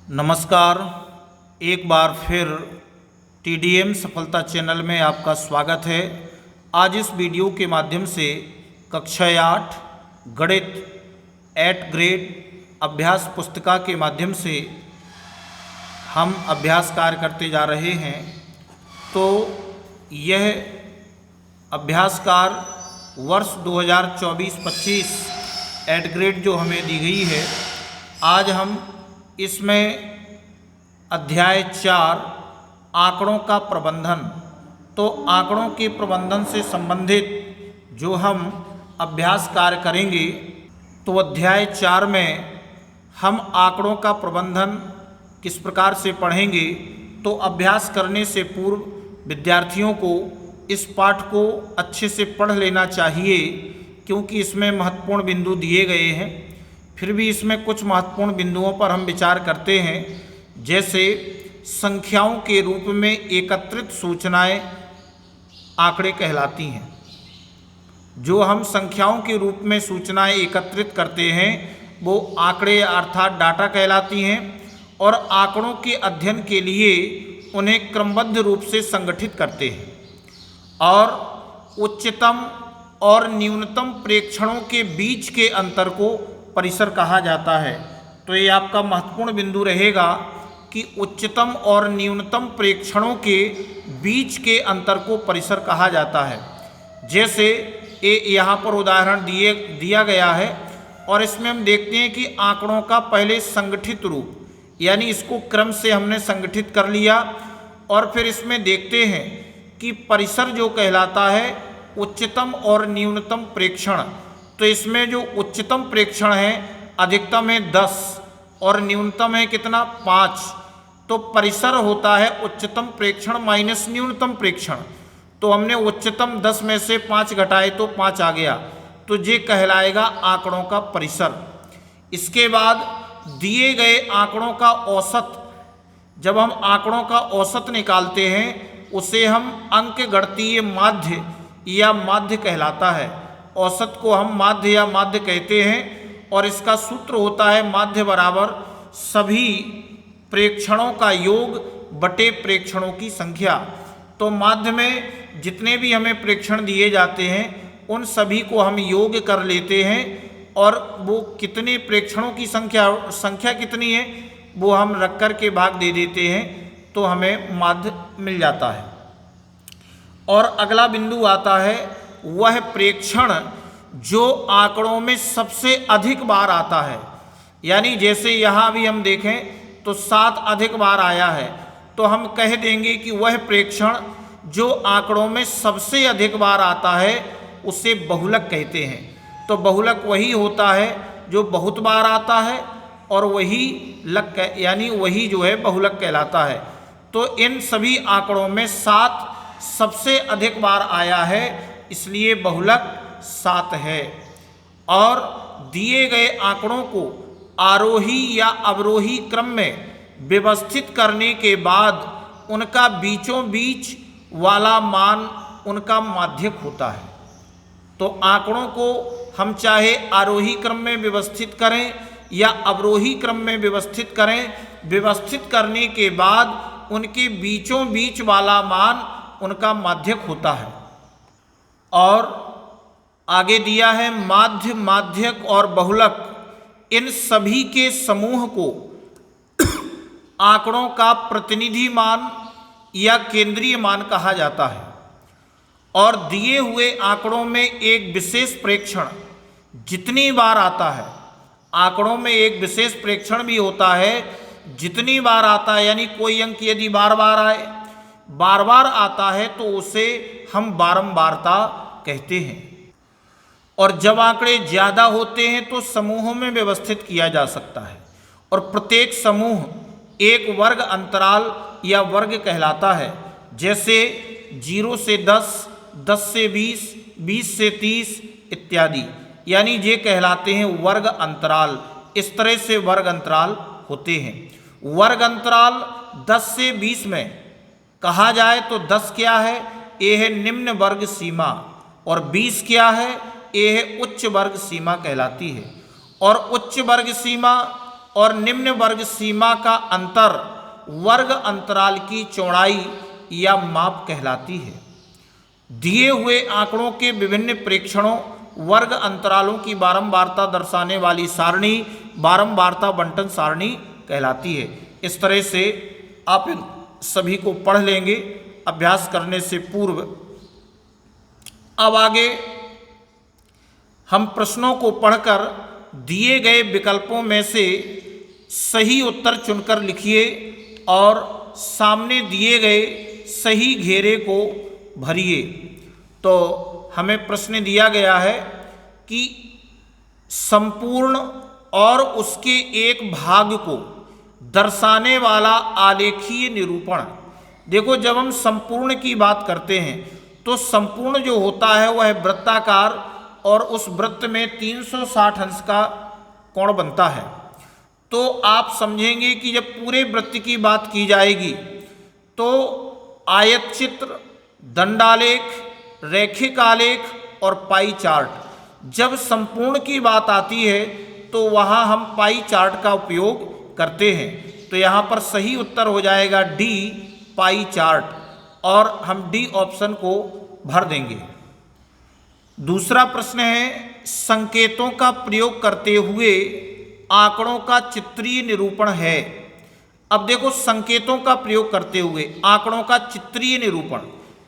नमस्कार। एक बार फिर TDM सफलता चैनल में आपका स्वागत है। आज इस वीडियो के माध्यम से कक्षा 8 गणित 8 ग्रेड अभ्यास पुस्तिका के माध्यम से हम अभ्यास कार्य करते जा रहे हैं। तो यह अभ्यास कार्य वर्ष 2024-25 8 ग्रेड जो हमें दी गई है, आज हम इसमें अध्याय 4 आंकड़ों का प्रबंधन, तो आंकड़ों के प्रबंधन से संबंधित जो हम अभ्यास कार्य करेंगे, तो अध्याय 4 में हम आंकड़ों का प्रबंधन किस प्रकार से पढ़ेंगे। तो अभ्यास करने से पूर्व विद्यार्थियों को इस पाठ को अच्छे से पढ़ लेना चाहिए, क्योंकि इसमें महत्वपूर्ण बिंदु दिए गए हैं। फिर भी इसमें कुछ महत्वपूर्ण बिंदुओं पर हम विचार करते हैं, जैसे संख्याओं के रूप में एकत्रित सूचनाएं आंकड़े कहलाती हैं। जो हम संख्याओं के रूप में सूचनाएं एकत्रित करते हैं वो आंकड़े अर्थात डाटा कहलाती हैं, और आंकड़ों के अध्ययन के लिए उन्हें क्रमबद्ध रूप से संगठित करते हैं। और उच्चतम और न्यूनतम प्रेक्षणों के बीच के अंतर को परिसर कहा जाता है। तो ये आपका महत्वपूर्ण बिंदु रहेगा कि उच्चतम और न्यूनतम प्रेक्षणों के बीच के अंतर को परिसर कहा जाता है। जैसे यहाँ पर उदाहरण दिया गया है, और इसमें हम देखते हैं कि आंकड़ों का पहले संगठित रूप, यानी इसको क्रम से हमने संगठित कर लिया, और फिर इसमें देखते हैं कि परिसर जो कहलाता है उच्चतम और न्यूनतम प्रेक्षण। तो इसमें जो उच्चतम प्रेक्षण है अधिकतम है 10 और न्यूनतम है कितना 5। तो परिसर होता है उच्चतम प्रेक्षण माइनस न्यूनतम प्रेक्षण। तो हमने उच्चतम 10 में से 5 घटाए तो 5 आ गया, तो ये कहलाएगा आंकड़ों का परिसर। इसके बाद दिए गए आंकड़ों का औसत, जब हम आंकड़ों का औसत निकालते हैं उसे हम अंकगणितीय माध्य या माध्य कहलाता है। औसत को हम माध्य या माध्य कहते हैं, और इसका सूत्र होता है माध्य बराबर सभी प्रेक्षणों का योग बटे प्रेक्षणों की संख्या। तो माध्य में जितने भी हमें प्रेक्षण दिए जाते हैं उन सभी को हम योग कर लेते हैं, और वो कितने प्रेक्षणों की संख्या कितनी है वो हम रख कर के भाग दे देते हैं, तो हमें माध्य मिल जाता है। और अगला बिंदु आता है वह प्रेक्षण जो आंकड़ों में सबसे अधिक बार आता है। यानी जैसे यहाँ भी हम देखें तो 7 अधिक बार आया है, तो हम कह देंगे कि वह प्रेक्षण जो आंकड़ों में सबसे अधिक बार आता है उसे बहुलक कहते हैं। तो बहुलक वही होता है जो बहुत बार आता है, और वही यानी वही जो है बहुलक कहलाता है। तो इन सभी आंकड़ों में 7 सबसे अधिक बार आया है, इसलिए बहुलक 7 है। और दिए गए आंकड़ों को आरोही या अवरोही क्रम में व्यवस्थित करने के बाद उनका बीचों बीच वाला मान उनका माध्यक होता है। तो आंकड़ों को हम चाहे आरोही क्रम में व्यवस्थित करें या अवरोही क्रम में व्यवस्थित करें, व्यवस्थित करने के बाद उनके बीचों बीच वाला मान उनका माध्यक होता है। और आगे दिया है माध्य, माध्यक और बहुलक, इन सभी के समूह को आंकड़ों का प्रतिनिधि मान या केंद्रीय मान कहा जाता है। और दिए हुए आंकड़ों में एक विशेष प्रेक्षण जितनी बार आता है, आंकड़ों में एक विशेष प्रेक्षण भी होता है जितनी बार आता है, यानी कोई अंक यदि बार बार आता है तो उसे हम बारंबारता कहते हैं। और जब आंकड़े ज़्यादा होते हैं तो समूहों में व्यवस्थित किया जा सकता है, और प्रत्येक समूह एक वर्ग अंतराल या वर्ग कहलाता है। जैसे 0 से 10, 10 से 20, 20 से 30 इत्यादि, यानी ये कहलाते हैं वर्ग अंतराल। इस तरह से वर्ग अंतराल होते हैं। वर्ग अंतराल 10 से 20 में कहा जाए तो 10 क्या है, ये है निम्न वर्ग सीमा, और 20 क्या है, ये है उच्च वर्ग सीमा कहलाती है। और उच्च वर्ग सीमा और निम्न वर्ग सीमा का अंतर वर्ग अंतराल की चौड़ाई या माप कहलाती है। दिए हुए आंकड़ों के विभिन्न प्रेक्षणों वर्ग अंतरालों की बारंबारता दर्शाने वाली सारणी बारंबारता बंटन सारणी कहलाती है। इस तरह से आप इन सभी को पढ़ लेंगे अभ्यास करने से पूर्व। अब आगे हम प्रश्नों को पढ़कर दिए गए विकल्पों में से सही उत्तर चुनकर लिखिए और सामने दिए गए सही घेरे को भरिए। तो हमें प्रश्न दिया गया है कि संपूर्ण और उसके एक भाग को दर्शाने वाला आलेखीय निरूपण। देखो, जब हम संपूर्ण की बात करते हैं तो संपूर्ण जो होता है वह वृत्ताकार और उस वृत्त में 360 अंश का कोण बनता है। तो आप समझेंगे कि जब पूरे वृत्त की बात की जाएगी तो आयत चित्र, दंडालेख, रैखिक आलेख और पाई चार्ट, जब संपूर्ण की बात आती है तो वहाँ हम पाई चार्ट का उपयोग करते हैं। तो यहाँ पर सही उत्तर हो जाएगा डी, पाई चार्ट, और हम डी ऑप्शन को भर देंगे। दूसरा प्रश्न है, संकेतों का प्रयोग करते हुए आंकड़ों का चित्रीय निरूपण है। अब देखो, संकेतों का प्रयोग करते हुए आंकड़ों का चित्रीय निरूपण,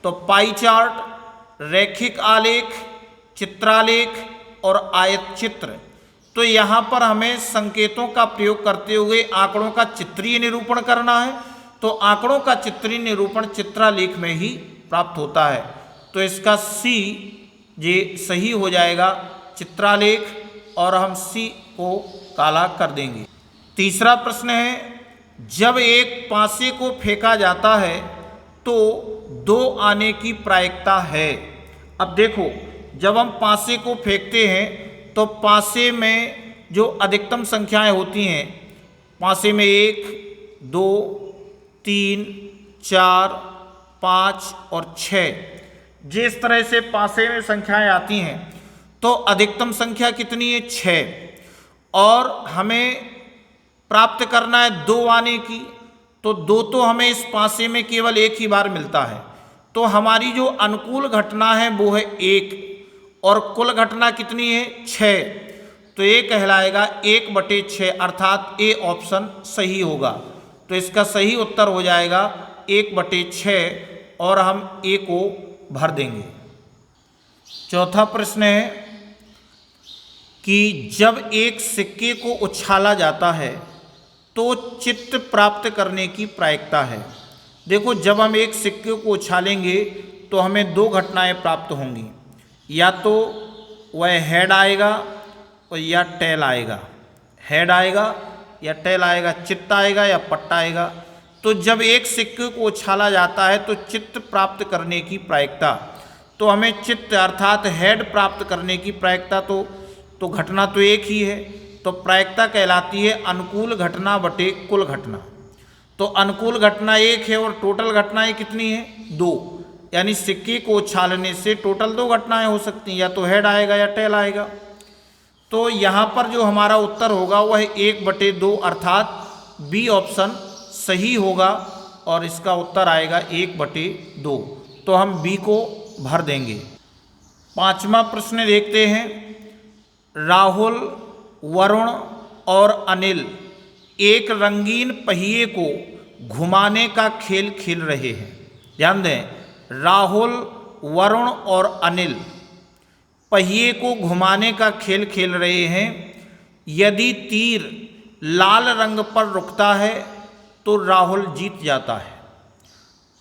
तो पाई चार्ट, रैखिक आलेख, चित्रालेख और आयत चित्र। तो यहाँ पर हमें संकेतों का प्रयोग करते हुए आंकड़ों का चित्रीय निरूपण करना है। तो आंकड़ों का चित्रीय निरूपण चित्रालेख में ही प्राप्त होता है। तो इसका सी ये सही हो जाएगा, चित्रालेख, और हम सी को काला कर देंगे। तीसरा प्रश्न है, जब एक पासे को फेंका जाता है तो 2 आने की प्रायिकता है। अब देखो, जब हम पासे को फेंकते हैं तो पासे में जो अधिकतम संख्याएं होती हैं, पासे में 1, 2, 3, 4, 5 और 6, जिस तरह से पासे में संख्याएं आती हैं तो अधिकतम संख्या कितनी है? 6। और हमें प्राप्त करना है 2 आने की, तो 2 तो हमें इस पासे में केवल एक ही बार मिलता है। तो हमारी जो अनुकूल घटना है वो है 1 और कुल घटना कितनी है? 6। तो ये कहलाएगा 1/6, अर्थात ए ऑप्शन सही होगा। तो इसका सही उत्तर हो जाएगा 1/6 और हम ए को भर देंगे। चौथा प्रश्न है कि जब एक सिक्के को उछाला जाता है तो चित्त प्राप्त करने की प्रायिकता है। देखो, जब हम एक सिक्के को उछालेंगे तो हमें 2 घटनाएं प्राप्त होंगी, या तो वह हेड आएगा और या टेल आएगा। हेड आएगा या टेल आएगा, चित्त आएगा या पट्टा आएगा। तो जब एक सिक्के को उछाला जाता है तो चित्त प्राप्त करने की प्रायिकता, तो हमें चित्त अर्थात हेड प्राप्त करने की प्रायिकता, तो घटना तो एक ही है, तो प्रायिकता कहलाती है अनुकूल घटना बटे कुल घटना। तो अनुकूल घटना 1 है और टोटल घटनाएं कितनी है? 2। यानी सिक्के को उछालने से टोटल 2 घटनाएं हो सकती हैं, या तो हेड आएगा या टेल आएगा। तो यहाँ पर जो हमारा उत्तर होगा वह 1/2 अर्थात बी ऑप्शन सही होगा और इसका उत्तर आएगा 1/2। तो हम बी को भर देंगे। 5वां प्रश्न देखते हैं, राहुल, वरुण और अनिल एक रंगीन पहिए को घुमाने का खेल खेल रहे हैं। ध्यान दें, राहुल, वरुण और अनिल पहिए को घुमाने का खेल खेल रहे हैं। यदि तीर लाल रंग पर रुकता है तो राहुल जीत जाता है,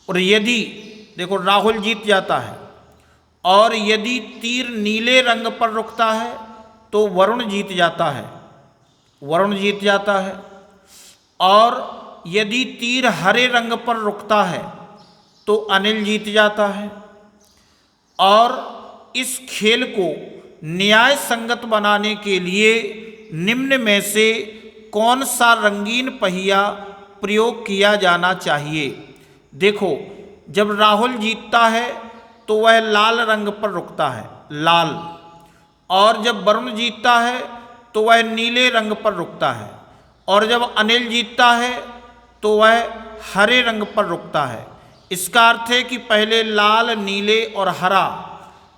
और यदि देखो राहुल जीत जाता है, और यदि तीर नीले रंग पर रुकता है तो वरुण जीत जाता है, वरुण जीत जाता है। और यदि तीर हरे रंग पर रुकता है तो अनिल जीत जाता है। और इस खेल को न्याय संगत बनाने के लिए निम्न में से कौन सा रंगीन पहिया प्रयोग किया जाना चाहिए? देखो, जब राहुल जीतता है तो वह लाल रंग पर रुकता है, लाल, और जब वरुण जीतता है तो वह नीले रंग पर रुकता है। और जब अनिल जीतता है तो वह हरे रंग पर रुकता है। इसका अर्थ है कि पहले लाल, नीले और हरा,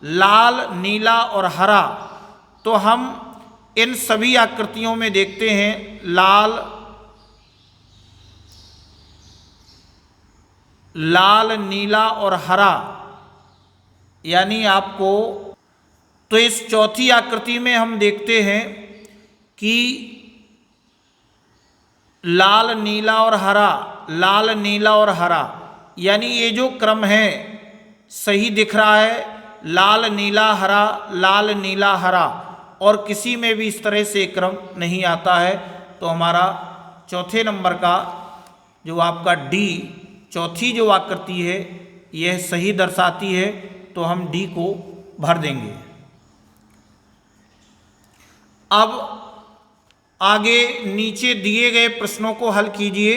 लाल, नीला और हरा। तो हम इन सभी आकृतियों में देखते हैं लाल, नीला और हरा, यानी आपको, तो इस चौथी आकृति में हम देखते हैं कि लाल, नीला और हरा, लाल, नीला और हरा, यानी ये जो क्रम है सही दिख रहा है, लाल, नीला, हरा, लाल, नीला, हरा, और किसी में भी इस तरह से क्रम नहीं आता है। तो हमारा चौथे नंबर का जो आपका डी, चौथी जो आकृति है यह सही दर्शाती है, तो हम डी को भर देंगे। अब आगे नीचे दिए गए प्रश्नों को हल कीजिए।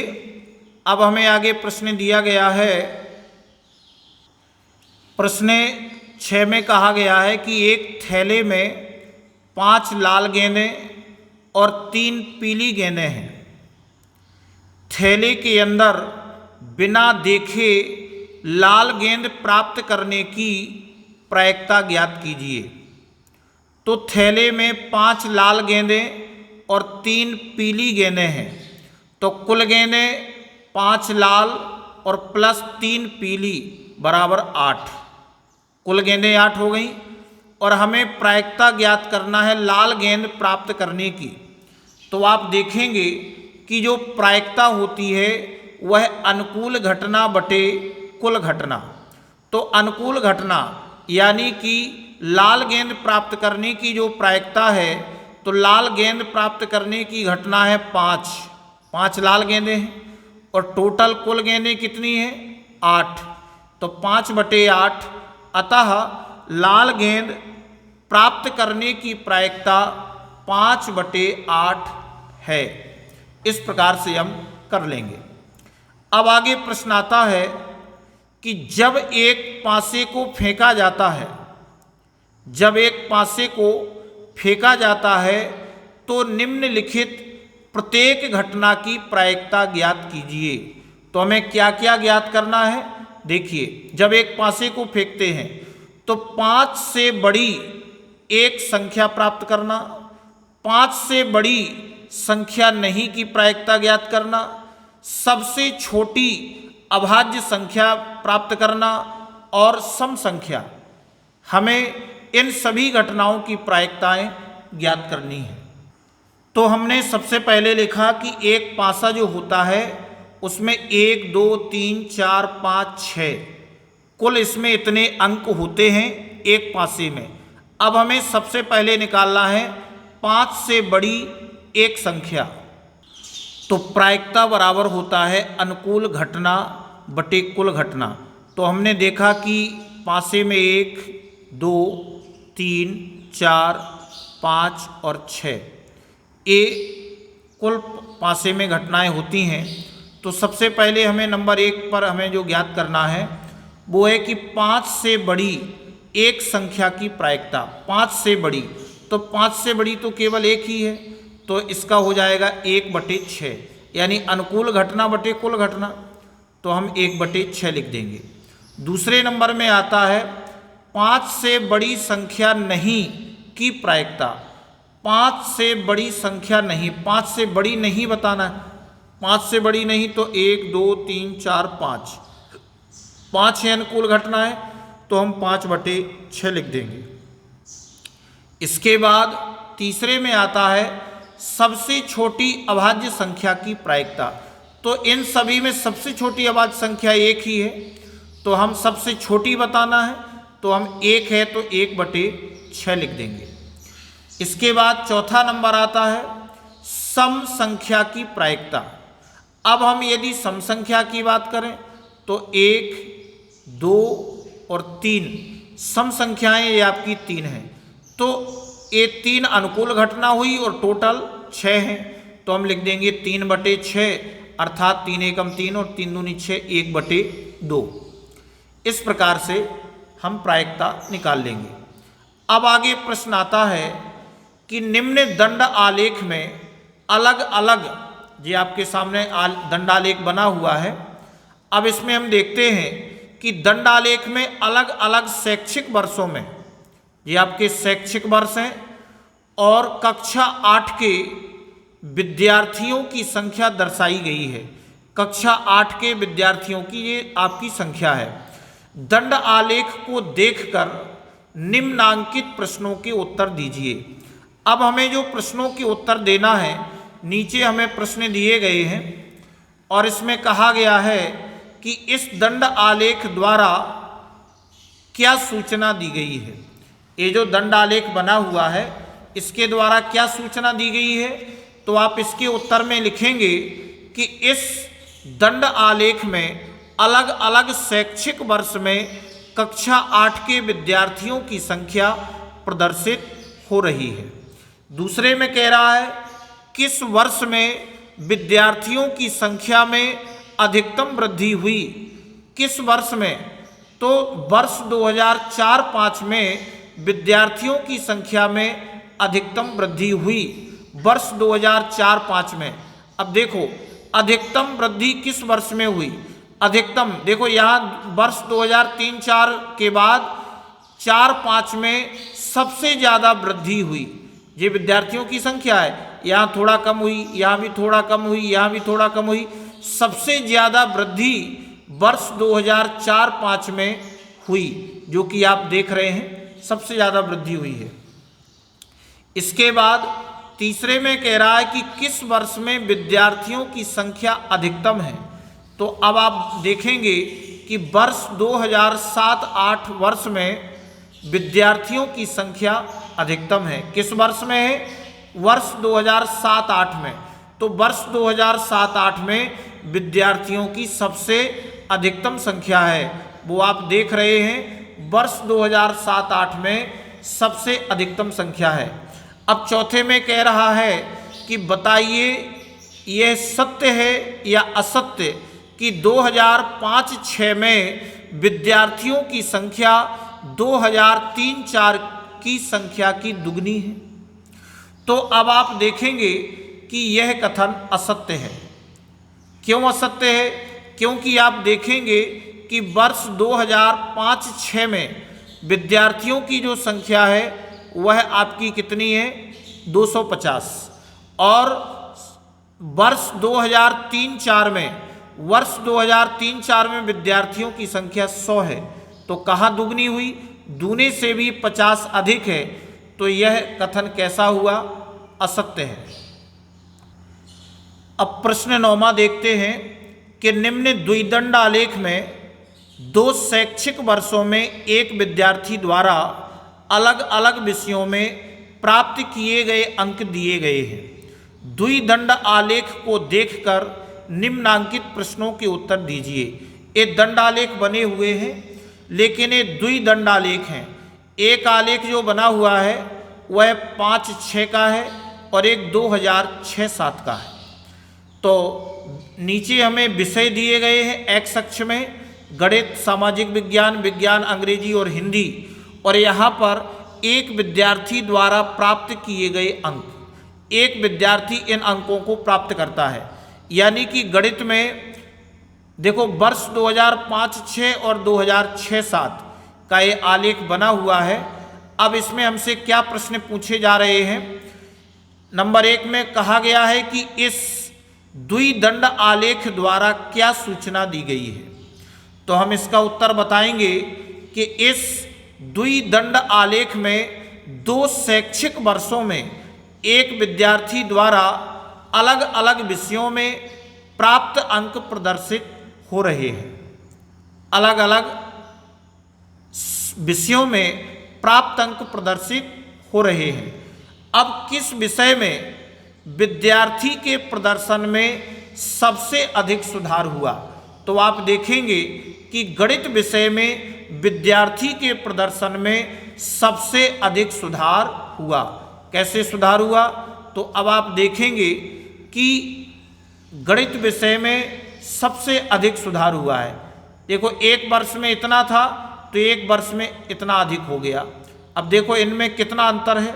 अब हमें आगे प्रश्न दिया गया है, प्रश्न 6 में कहा गया है कि एक थैले में 5 लाल गेंदें और 3 पीली गेंदें हैं। थैले के अंदर बिना देखे लाल गेंद प्राप्त करने की प्रायिकता ज्ञात कीजिए। तो थैले में 5 लाल गेंदें और 3 पीली गेंदें हैं, तो कुल गेंदें 5 लाल और प्लस 3 पीली बराबर 8, कुल गेंदें 8 हो गई। और हमें प्रायिकता ज्ञात करना है लाल गेंद प्राप्त करने की। तो आप देखेंगे कि जो प्रायिकता होती है वह अनुकूल घटना बटे कुल घटना। तो अनुकूल घटना यानी कि लाल गेंद प्राप्त करने की जो प्रायिकता है, तो लाल गेंद प्राप्त करने की घटना है 5 लाल गेंदें हैं, और टोटल कुल गेंदें कितनी हैं 8, तो 5/8, अतः लाल गेंद प्राप्त करने की प्रायिकता 5/8 है। इस प्रकार से हम कर लेंगे। अब आगे प्रश्न आता है कि जब एक पासे को फेंका जाता है, जब एक पासे को फेंका जाता है तो निम्नलिखित प्रत्येक घटना की प्रायिकता ज्ञात कीजिए। तो हमें क्या क्या ज्ञात करना है, देखिए, जब एक पासे को फेंकते हैं तो 5 से बड़ी एक संख्या प्राप्त करना, 5 से बड़ी संख्या नहीं की प्रायिकता ज्ञात करना, सबसे छोटी अभाज्य संख्या प्राप्त करना और सम संख्या। हमें इन सभी घटनाओं की प्रायिकताएं ज्ञात करनी है। तो हमने सबसे पहले लिखा कि एक पासा जो होता है उसमें 1, 2, 3, 4, 5, 6 कुल इसमें इतने अंक होते हैं एक पासे में। अब हमें सबसे पहले निकालना है 5 से बड़ी एक संख्या। तो प्रायिकता बराबर होता है अनुकूल घटना बटे कुल घटना। तो हमने देखा कि पासे में 1, 2, 3, 4, 5 और 6 ये कुल पासे में घटनाएं होती हैं। तो सबसे पहले हमें नंबर 1 पर हमें जो ज्ञात करना है वो है कि 5 से बड़ी एक संख्या की प्रायिकता। 5 से बड़ी, तो 5 से बड़ी तो केवल एक ही है, तो इसका हो जाएगा 1/6, यानी अनुकूल घटना बटे कुल घटना। तो हम 1/6 लिख देंगे। दूसरे नंबर में आता है 5 से बड़ी संख्या नहीं की प्रायिकता। 5 से बड़ी संख्या नहीं, 5 से बड़ी नहीं बताना है, 5 से बड़ी नहीं तो 1, 2, 3, 4, 5, 5 है अनुकूल घटना है, तो हम 5/6 लिख देंगे। इसके बाद तीसरे में आता है सबसे छोटी अभाज्य संख्या की प्रायिकता। तो इन सभी में सबसे छोटी अभाज्य संख्या एक ही है, तो हम सबसे छोटी बताना है, तो हम 1 है तो 1/6 लिख देंगे। इसके बाद चौथा नंबर आता है सम संख्या की प्रायिकता। अब हम यदि सम संख्या की बात करें तो 1, 2 और 3 सम संख्याएं ये आपकी 3 हैं, तो ये 3 अनुकूल घटना हुई और टोटल 6 हैं, तो हम लिख देंगे 3/6, अर्थात 3 एकम 3 और 3 दूनी 6, 1/2। इस प्रकार से हम प्रायिकता निकाल लेंगे। अब आगे प्रश्न आता है कि निम्न दंड आलेख में अलग अलग ये आपके सामने दंडालेख बना हुआ है। अब इसमें हम देखते हैं कि दंडालेख में अलग अलग शैक्षिक वर्षों में, ये आपके शैक्षिक वर्ष हैं और कक्षा 8 के विद्यार्थियों की संख्या दर्शाई गई है। कक्षा 8 के विद्यार्थियों की ये आपकी संख्या है। दंड आलेख को देखकर निम्नांकित प्रश्नों के उत्तर दीजिए। अब हमें जो प्रश्नों के उत्तर देना है, नीचे हमें प्रश्न दिए गए हैं और इसमें कहा गया है कि इस दंड आलेख द्वारा क्या सूचना दी गई है। ये जो दंड आलेख बना हुआ है इसके द्वारा क्या सूचना दी गई है, तो आप इसके उत्तर में लिखेंगे कि इस दंड आलेख में अलग अलग शैक्षिक वर्ष में कक्षा 8 के विद्यार्थियों की संख्या प्रदर्शित हो रही है। दूसरे में कह रहा है किस वर्ष में विद्यार्थियों की संख्या में अधिकतम वृद्धि हुई। किस वर्ष में, तो वर्ष 2004-05 में विद्यार्थियों की संख्या में अधिकतम वृद्धि हुई, वर्ष 2004-05 में। अब देखो अधिकतम वृद्धि किस वर्ष में हुई, अधिकतम देखो यहाँ वर्ष 2003-04 के बाद 4-5 में सबसे ज़्यादा वृद्धि हुई। ये विद्यार्थियों की संख्या है, यहाँ थोड़ा कम हुई, यहाँ भी थोड़ा कम हुई, यहाँ भी थोड़ा कम हुई। सबसे ज़्यादा वृद्धि वर्ष 2004-05 में हुई, जो कि आप देख रहे हैं सबसे ज़्यादा वृद्धि हुई है। इसके बाद तीसरे में कह रहा है कि किस वर्ष में विद्यार्थियों की संख्या अधिकतम है। तो अब आप देखेंगे कि वर्ष 2007-08 वर्ष में विद्यार्थियों की संख्या अधिकतम है। किस वर्ष में है, वर्ष 2007-08 में। तो वर्ष 2007-08 में विद्यार्थियों की सबसे अधिकतम संख्या है, वो आप देख रहे हैं वर्ष 2007-08 में सबसे अधिकतम संख्या है। अब चौथे में कह रहा है कि बताइए यह सत्य है या असत्य कि 2005-06 में विद्यार्थियों की संख्या 2003-04 की संख्या की दुगनी है। तो अब आप देखेंगे कि यह कथन असत्य है। क्यों असत्य है, क्योंकि आप देखेंगे कि वर्ष 2005-06 में विद्यार्थियों की जो संख्या है वह आपकी कितनी है, 250, और वर्ष 2003-04 में, वर्ष 2003-04 में विद्यार्थियों की संख्या 100 है। तो कहाँ दुगनी हुई, दूने से भी 50 अधिक है। तो यह कथन कैसा हुआ, असत्य है। अब प्रश्न 9वां देखते हैं कि निम्न द्विदंड आलेख में 2 शैक्षिक वर्षों में एक विद्यार्थी द्वारा अलग अलग विषयों में प्राप्त किए गए अंक दिए गए हैं। द्विदंड आलेख को देखकर निम्नांकित प्रश्नों के उत्तर दीजिए। ये दंडालेख बने हुए हैं, लेकिन ये द्विदंड आलेख हैं। एक आलेख जो बना हुआ है वह 5-6 का है और एक 2006-07 का है। तो नीचे हमें विषय दिए गए हैं एक्स अक्ष में, गणित, सामाजिक विज्ञान, विज्ञान, अंग्रेजी और हिंदी, और यहाँ पर एक विद्यार्थी द्वारा प्राप्त किए गए अंक। एक विद्यार्थी इन अंकों को प्राप्त करता है, यानी कि गणित में देखो वर्ष 2005-06 और 2006-07 का ये आलेख बना हुआ है। अब इसमें हमसे क्या प्रश्न पूछे जा रहे हैं। नंबर 1 में कहा गया है कि इस द्विदंड आलेख द्वारा क्या सूचना दी गई है। तो हम इसका उत्तर बताएंगे कि इस द्विदंड आलेख में 2 शैक्षिक वर्षों में एक विद्यार्थी द्वारा अलग अलग विषयों में प्राप्त अंक प्रदर्शित हो रहे हैं। अलग अलग विषयों में प्राप्त अंक प्रदर्शित हो रहे हैं। अब किस विषय में विद्यार्थी के प्रदर्शन में सबसे अधिक सुधार हुआ, तो आप देखेंगे कि गणित विषय में विद्यार्थी के प्रदर्शन में सबसे अधिक सुधार हुआ। कैसे सुधार हुआ, तो अब आप देखेंगे कि गणित विषय में सबसे अधिक सुधार हुआ है। देखो एक वर्ष में इतना था तो एक वर्ष में इतना अधिक हो गया। अब देखो इनमें कितना अंतर है,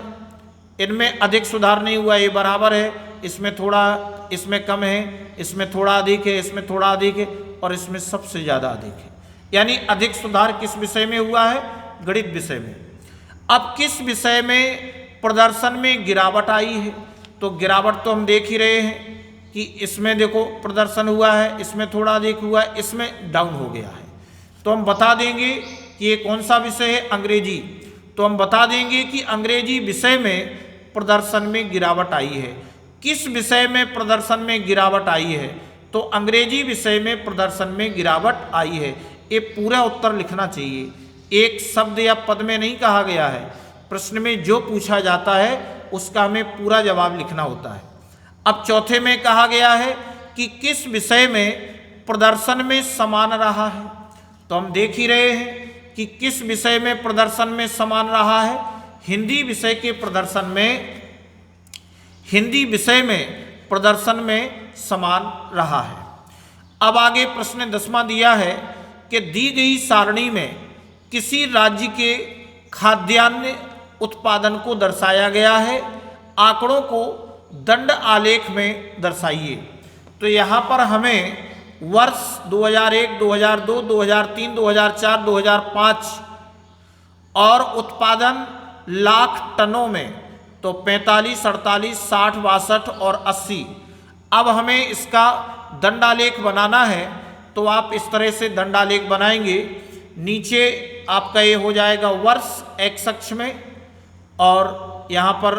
इनमें अधिक सुधार नहीं हुआ, ये बराबर है, इसमें थोड़ा, इसमें कम है, इसमें थोड़ा अधिक है, इसमें थोड़ा अधिक है और इसमें सबसे ज़्यादा अधिक है। यानी अधिक सुधार किस विषय में हुआ है? गणित विषय में। अब किस विषय में प्रदर्शन में गिरावट आई है? तो गिरावट तो हम देख ही रहे हैं कि इसमें देखो प्रदर्शन हुआ है, इसमें थोड़ा अधिक हुआ है, इसमें डाउन हो गया है। तो हम बता देंगे कि ये कौन सा विषय है? अंग्रेजी। तो हम बता देंगे कि अंग्रेजी विषय में प्रदर्शन में गिरावट आई है। किस विषय में प्रदर्शन में गिरावट आई है? तो अंग्रेजी विषय में प्रदर्शन में गिरावट आई है। ये पूरा उत्तर लिखना चाहिए, एक शब्द या पद में नहीं कहा गया है। प्रश्न में जो पूछा जाता है उसका हमें पूरा जवाब लिखना होता है। अब चौथे में कहा गया है कि किस विषय में प्रदर्शन में समान रहा है? तो हम देख ही रहे हैं कि किस विषय में प्रदर्शन में समान रहा है। हिंदी विषय के प्रदर्शन में, हिंदी विषय में प्रदर्शन में समान रहा है। अब आगे प्रश्न 10वां दिया है कि दी गई सारणी में किसी राज्य के खाद्यान्न उत्पादन को दर्शाया गया है, आंकड़ों को दंड आलेख में दर्शाइए। तो यहाँ पर हमें वर्ष 2001, 2002, 2003, 2004, 2005 और उत्पादन लाख टनों में, तो 45, 48, 60, 62 और 80। अब हमें इसका दंडालेख बनाना है, तो आप इस तरह से दंडालेख बनाएंगे। नीचे आपका ये हो जाएगा वर्ष एक्स अक्ष में, और यहाँ पर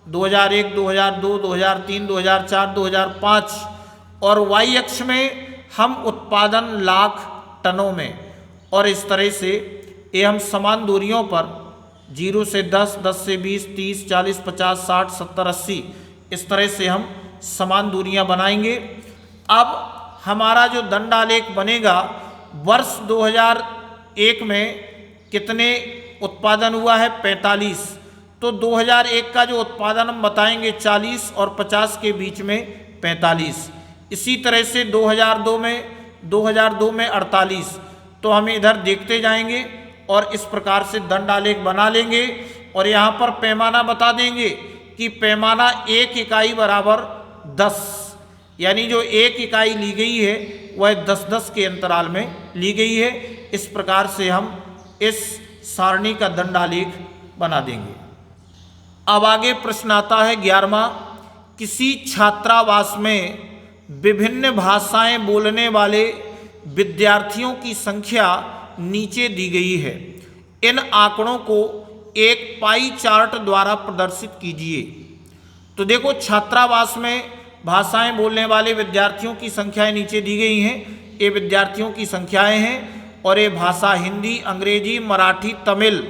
2001, 2002, 2003, 2004, 2005 और वाई अक्ष में हम उत्पादन लाख टनों में। और इस तरह से ये हम समान दूरियों पर 0 से 10, 10 से 20, 30, 40, 50, 60, 70, 80 इस तरह से हम समान दूरियां बनाएंगे। अब हमारा जो दंडालेख बनेगा, वर्ष 2001 में कितने उत्पादन हुआ है? 45। तो 2001 का जो उत्पादन हम बताएंगे 40 और 50 के बीच में 45। इसी तरह से 2002 में 48। तो हम इधर देखते जाएंगे और इस प्रकार से दंडालेख बना लेंगे। और यहाँ पर पैमाना बता देंगे कि पैमाना 1 इकाई बराबर 10, यानी जो 1 इकाई ली गई है वह 10-10 के अंतराल में ली गई है। इस प्रकार से हम इस सारणी का दंडालेख बना देंगे। अब आगे प्रश्न आता है 11वां, किसी छात्रावास में विभिन्न भाषाएं बोलने वाले विद्यार्थियों की संख्या नीचे दी गई है। इन आंकड़ों को एक पाई चार्ट द्वारा प्रदर्शित कीजिए। तो देखो, छात्रावास में भाषाएं बोलने वाले विद्यार्थियों की संख्याएं नीचे दी गई हैं। ये विद्यार्थियों की संख्याएं हैं और ये भाषा हिंदी, अंग्रेजी, मराठी, तमिल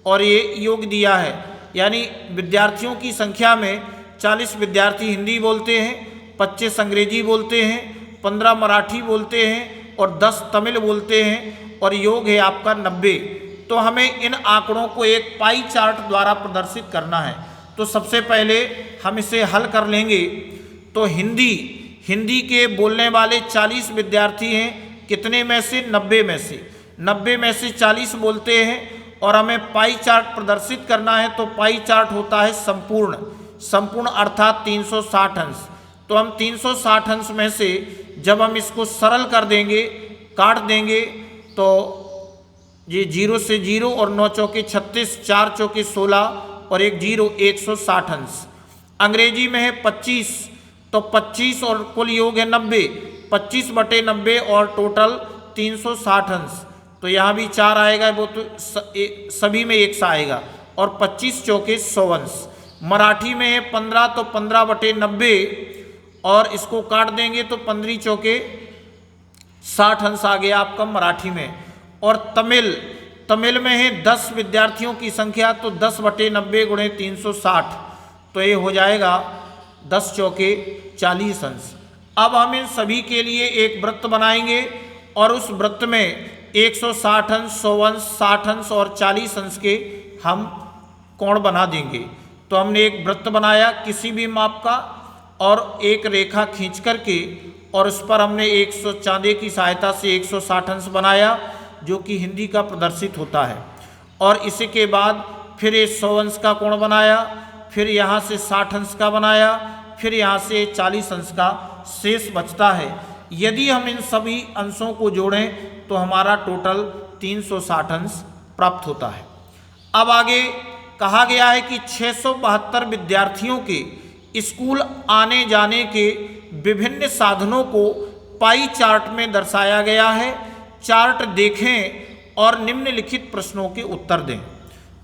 और ये योग दिया है। यानी विद्यार्थियों की संख्या में 40 विद्यार्थी हिंदी बोलते हैं, 25 अंग्रेजी बोलते हैं, 15 मराठी बोलते हैं और 10 तमिल बोलते हैं और योग है आपका 90। तो हमें इन आंकड़ों को एक पाई चार्ट द्वारा प्रदर्शित करना है। तो सबसे पहले हम इसे हल कर लेंगे। तो हिंदी के बोलने वाले 40 विद्यार्थी हैं, कितने में से? 90 में से। 90 में से 40 बोलते हैं और हमें पाई चार्ट प्रदर्शित करना है। तो पाई चार्ट होता है संपूर्ण अर्थात 360 अंश। तो हम 360 अंश में से जब हम इसको सरल कर देंगे, काट देंगे, तो ये 0 से 0 और 9 चौके 36, 4 चौके 16 और 1 0, 160 अंश। अंग्रेजी में है 25, तो 25 और कुल योग है 90, 25/90 और टोटल 360 अंश। तो यहाँ भी 4 आएगा, वो तो सभी में 1 सा आएगा और 25 चौके 100 अंश। मराठी में है 15, तो 15/90 और इसको काट देंगे तो 15 चौके 60 अंश आ गया आपका मराठी में। और तमिल में है 10 विद्यार्थियों की संख्या, तो 10/90 × 360, तो ये हो जाएगा 10 चौके 40 अंश। अब हम इन सभी के लिए एक वृत्त बनाएंगे और उस वृत्त में 160 अंश, 100 अंश, 60 अंश और 40 अंश के हम कोण बना देंगे। तो हमने एक वृत्त बनाया किसी भी माप का और एक रेखा खींच करके, और उस पर हमने 100 चांदे की सहायता से 160 अंश बनाया, जो कि हिंदी का प्रदर्शित होता है। और इसी के बाद फिर 100 अंश का कोण बनाया, फिर यहाँ से 60 अंश का बनाया, फिर यहाँ से 40 अंश का शेष बचता है। यदि हम इन सभी अंशों को जोड़ें तो हमारा टोटल 360 अंश प्राप्त होता है। अब आगे कहा गया है कि 672 विद्यार्थियों के स्कूल आने जाने के विभिन्न साधनों को पाई चार्ट में दर्शाया गया है। चार्ट देखें और निम्नलिखित प्रश्नों के उत्तर दें।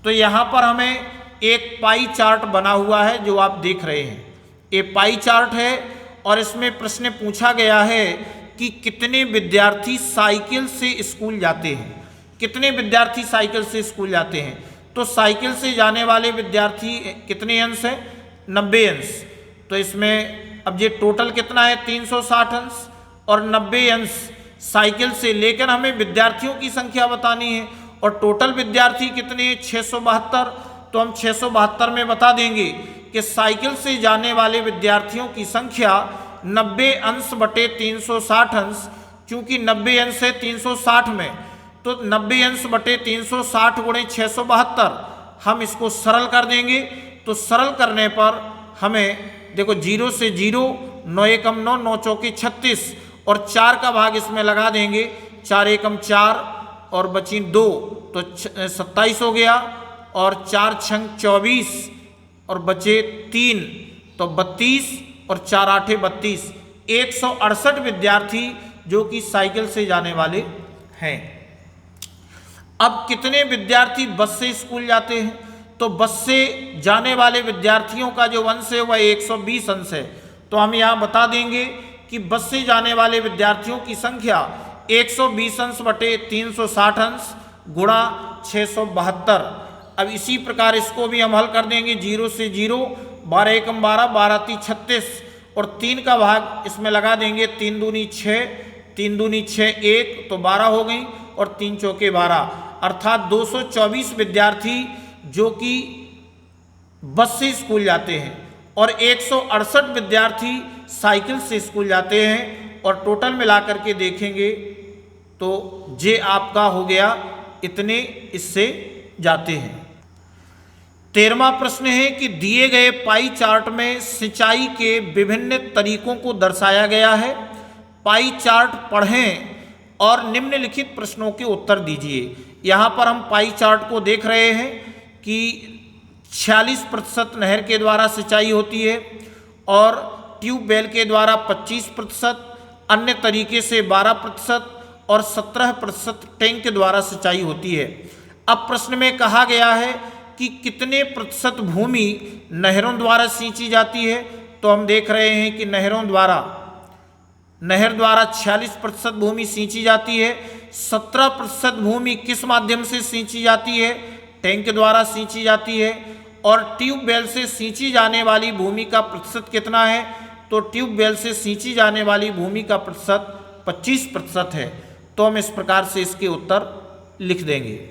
तो यहाँ पर हमें एक पाई चार्ट बना हुआ है जो आप देख रहे हैं, ये पाई चार्ट है और इसमें प्रश्न पूछा गया है कि कितने विद्यार्थी साइकिल से स्कूल जाते हैं। कितने विद्यार्थी साइकिल से स्कूल जाते हैं? तो साइकिल से जाने वाले विद्यार्थी कितने अंश हैं? 90 अंश। तो इसमें अब ये टोटल कितना है? 360 अंश और 90 अंश साइकिल से, लेकर हमें विद्यार्थियों की संख्या बतानी है और टोटल विद्यार्थी कितने हैं? 672। तो हम 672 में बता देंगे कि साइकिल से जाने वाले विद्यार्थियों की संख्या 90 अंश बटे 360 अंश, क्योंकि 90 अंश है 360 में, तो 90 अंश बटे 360 गुणे 672 हम इसको सरल कर देंगे। तो सरल करने पर हमें देखो 0 से 0, 9 एकम 9, 9 चौके 36 और 4 का भाग इसमें लगा देंगे, 4 एकम 4 और बची 2 तो 27 हो गया और 4 छंग 24 और बचे 3 तो 32 और 4 आठे 32। 168 विद्यार्थी जो कि साइकिल से जाने वाले हैं। अब कितने विद्यार्थी बस से स्कूल जाते हैं? तो बस से जाने वाले विद्यार्थियों का जो अंश है वह 120 अंश है। तो हम यहाँ बता देंगे कि बस से जाने वाले विद्यार्थियों की संख्या 120 अंश बटे 360 अंश गुणा 672। अब इसी प्रकार इसको भी हम हल कर देंगे। 0 से 0, 12 एकम 12, 12 ती 36 और 3 का भाग इसमें लगा देंगे, 3 दूनी 6, 3 दूनी 6 1 तो 12 हो गई और 3 चौके 12, अर्थात 224 विद्यार्थी जो कि बस से स्कूल जाते हैं और 168 विद्यार्थी साइकिल से स्कूल जाते हैं और टोटल मिलाकर के देखेंगे तो जे आपका हो गया इतने इससे जाते हैं। 13वां प्रश्न है कि दिए गए पाई चार्ट में सिंचाई के विभिन्न तरीकों को दर्शाया गया है। पाई चार्ट पढ़ें और निम्नलिखित प्रश्नों के उत्तर दीजिए। यहाँ पर हम पाई चार्ट को देख रहे हैं कि 46% नहर के द्वारा सिंचाई होती है और ट्यूबवेल के द्वारा 25%, अन्य तरीके से 12% और 17% टैंक के द्वारा सिंचाई होती है। अब प्रश्न में कहा गया है कि कितने प्रतिशत भूमि नहरों द्वारा सींची जाती है? तो हम देख रहे हैं कि नहर द्वारा 46% भूमि सींची जाती है। 17% भूमि किस माध्यम से सींची जाती है? टैंक द्वारा सींची जाती है। और ट्यूबवेल से सींची जाने वाली भूमि का प्रतिशत कितना है? तो ट्यूबवेल से सींची जाने वाली भूमि का प्रतिशत 25% है। तो हम इस प्रकार से इसके उत्तर लिख देंगे।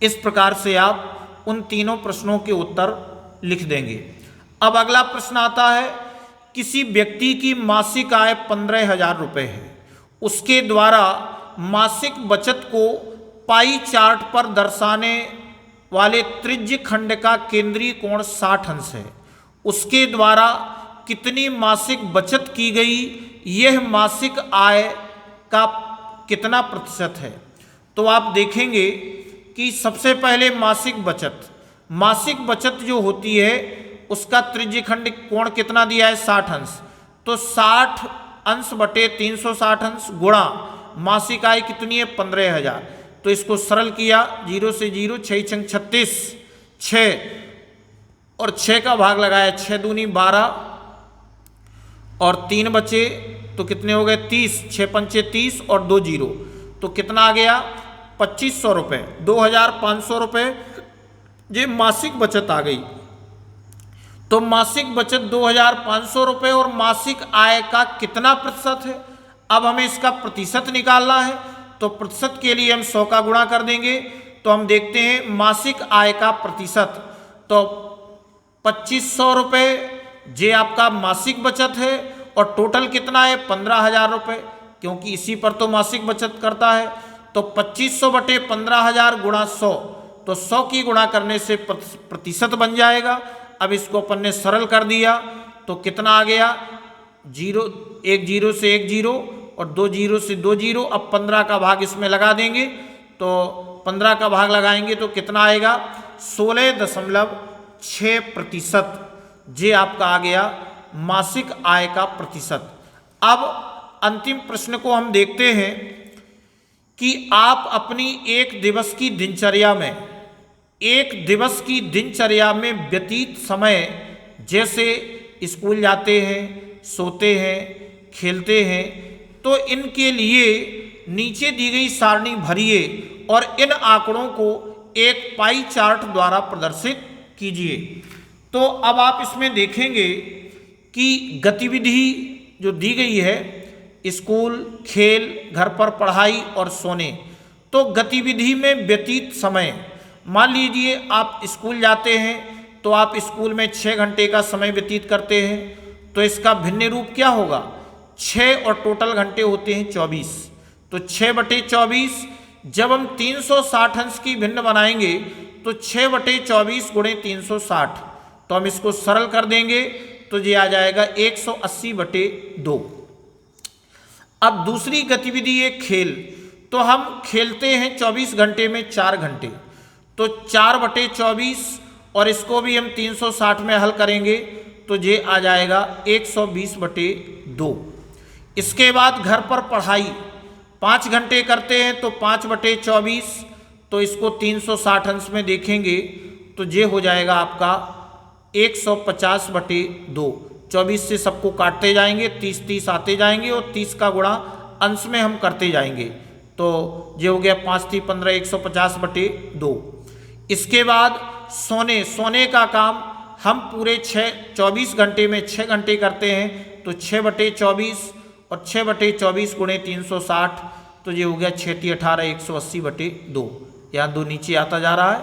इस प्रकार से आप उन तीनों प्रश्नों के उत्तर लिख देंगे। अब अगला प्रश्न आता है, किसी व्यक्ति की मासिक आय 15,000 रुपये है, उसके द्वारा मासिक बचत को पाई चार्ट पर दर्शाने वाले त्रिज्य खंड का केंद्रीय कोण 60 अंश है। उसके द्वारा कितनी मासिक बचत की गई, यह मासिक आय का कितना प्रतिशत है? तो आप देखेंगे कि सबसे पहले मासिक बचत जो होती है उसका त्रिज्य खंड कोण कितना दिया है? 60 अंश। तो 60 अंश बटे 360 अंश गुणा मासिक आय कितनी है? 15,000। तो इसको सरल किया, 0 से 0, 6 छंग 36, 6 और 6 का भाग लगाया, 6 दूनी 12 और 3 बचे तो कितने हो गए? 30, 6 पंचे 30 और 2 0 तो कितना आ गया? 2500 रुपये, 2,500 रुपये ये मासिक बचत आ गई। तो मासिक बचत 2,500 रुपये और मासिक आय का कितना प्रतिशत है? अब हमें इसका प्रतिशत निकालना है। तो प्रतिशत के लिए हम 100 का गुणा कर देंगे। तो हम देखते हैं मासिक आय का प्रतिशत, तो 2500 रुपये ये आपका मासिक बचत है और टोटल कितना है? 15,000 रुपये, क्योंकि इसी पर तो मासिक बचत करता है। तो 2500 बटे 15,000 गुणा 100, तो 100 की गुणा करने से प्रतिशत बन जाएगा। अब इसको अपन ने सरल कर दिया तो कितना आ गया, जीरो, एक जीरो से एक जीरो और दो जीरो से दो जीरो। अब 15 का भाग इसमें लगा देंगे, तो 15 का भाग लगाएंगे तो कितना आएगा, 16.6%। ये आपका आ गया मासिक आय का प्रतिशत। अब अंतिम प्रश्न को हम देखते हैं कि आप अपनी एक दिवस की दिनचर्या में व्यतीत समय, जैसे स्कूल जाते हैं, सोते हैं, खेलते हैं, तो इनके लिए नीचे दी गई सारणी भरिए और इन आंकड़ों को एक पाई चार्ट द्वारा प्रदर्शित कीजिए। तो अब आप इसमें देखेंगे कि गतिविधि जो दी गई है, स्कूल, खेल, घर पर पढ़ाई और सोने, तो गतिविधि में व्यतीत समय, मान लीजिए आप स्कूल जाते हैं तो आप स्कूल में 6 घंटे का समय व्यतीत करते हैं, तो इसका भिन्न रूप क्या होगा, 6 और टोटल घंटे होते हैं 24, तो 6/24। जब हम 360 अंश की भिन्न बनाएंगे तो 6/24 गुणे 360, तो हम इसको सरल कर देंगे तो ये आ जाएगा 180/2। अब दूसरी गतिविधि है खेल, तो हम खेलते हैं 24 घंटे में 4 घंटे, तो 4/24 और इसको भी हम 360 में हल करेंगे तो ये आ जाएगा 120/2। इसके बाद घर पर पढ़ाई 5 घंटे करते हैं तो 5/24, तो इसको 360 अंश में देखेंगे तो ये हो जाएगा आपका 150/2। 24 से सबको काटते जाएंगे, 30 आते जाएंगे और 30 का गुणा अंश में हम करते जाएंगे, तो ये हो गया 5 × 3 = 15, 150/2। इसके बाद सोने का काम हम पूरे 24 घंटे में 6 घंटे करते हैं, तो 6/24 और 6/24 गुणे 360, तो ये हो गया 6 × 3 = 18, 180/2। यहाँ 2 नीचे आता जा रहा है।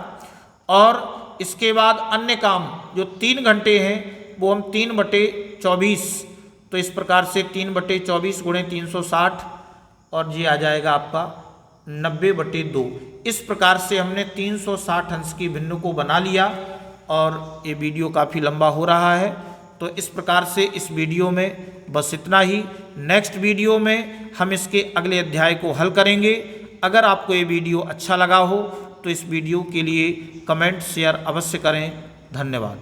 और इसके बाद अन्य काम जो 3 घंटे हैं वो हम 3/24, तो इस प्रकार से 3/24 गुणे 360 और ये आ जाएगा आपका 90/2। इस प्रकार से हमने 360 अंश की भिन्न को बना लिया और ये वीडियो काफ़ी लंबा हो रहा है, तो इस प्रकार से इस वीडियो में बस इतना ही। नेक्स्ट वीडियो में हम इसके अगले अध्याय को हल करेंगे। अगर आपको ये वीडियो अच्छा लगा हो तो इस वीडियो के लिए कमेंट शेयर अवश्य करें। धन्यवाद।